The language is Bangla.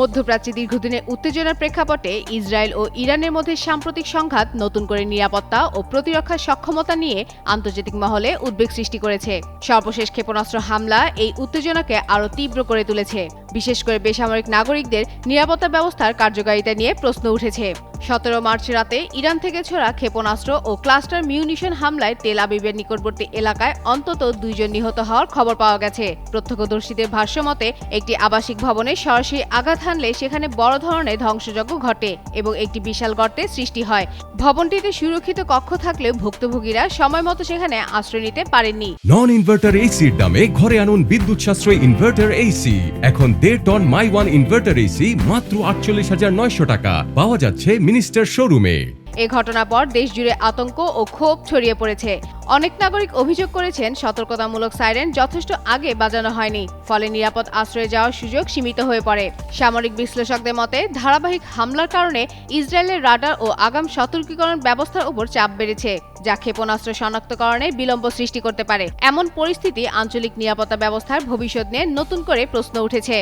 মধ্যপ্রাচ্যে দীর্ঘদিনের উত্তেজনার প্রেক্ষাপটে ইসরায়েল ও ইরানের মধ্যে সাম্প্রতিক সংঘাত নতুন করে নিরাপত্তা ও প্রতিরক্ষার সক্ষমতা নিয়ে আন্তর্জাতিক মহলে উদ্বেগ সৃষ্টি করেছে। সর্বশেষ ক্ষেপণাস্ত্র হামলা এই উত্তেজনাকে আরও তীব্র করে তুলেছে। বিশেষ করে বেসামরিক নাগরিকদের নিরাপত্তা ব্যবস্থার কার্যকারিতা নিয়ে প্রশ্ন উঠেছে। 17 মার্চ রাতে ইরান থেকে ছোড়া ক্ষেপণাস্ত্র ও ক্লাস্টার মিউনিশন হামলায় তেল আবিবের নিকটবর্তী এলাকায় অন্তত 2 জন নিহত হওয়ার খবর পাওয়া গেছে। প্রত্যক্ষদর্শীদের ভাষ্যমতে একটি আবাসিক ভবনে সরাসরি আঘাত হানলে সেখানে বড় ধরনের ধ্বংসযজ্ঞ ঘটে এবং একটি বিশাল গর্তের সৃষ্টি হয়। ভবনটিতে সুরক্ষিত কক্ষ থাকলেও ভুক্তভোগীরা সময়মতো সেখানে আশ্রয় নিতে পারেননি। নন ইনভার্টার এসির দামে ঘরে আনুন বিদ্যুৎ সাশ্রয়ী ইনভার্টার এসি। এখন 1.5 ton my one inverter AC মাত্র 48,900 টাকা পাওয়া যাচ্ছে মিনিস্টার শোরুমে। এ ঘটনার পর দেশজুড়ে আতঙ্ক ও ক্ষোভ ছড়িয়ে পড়েছে। অনেক নাগরিক অভিযোগ করেছেন সতর্কতামূলক সাইরেন যথেষ্ট আগে বাজানো হয়নি, ফলে নিরাপদ আশ্রয়ে যাওয়ার সুযোগ সীমিত হয়ে পড়ে। সামরিক বিশ্লেষকদের মতে ধারাবাহিক হামলার কারণে ইসরায়েলের রাডার ও আগাম সতর্কীকরণ ব্যবস্থার উপর চাপ বেড়েছে, যা ক্ষেপণাস্ত্র শনাক্তকরণে বিলম্ব সৃষ্টি করতে পারে। এমন পরিস্থিতি আঞ্চলিক নিরাপত্তা ব্যবস্থার ভবিষ্যৎ নিয়ে নতুন করে প্রশ্ন উঠেছে।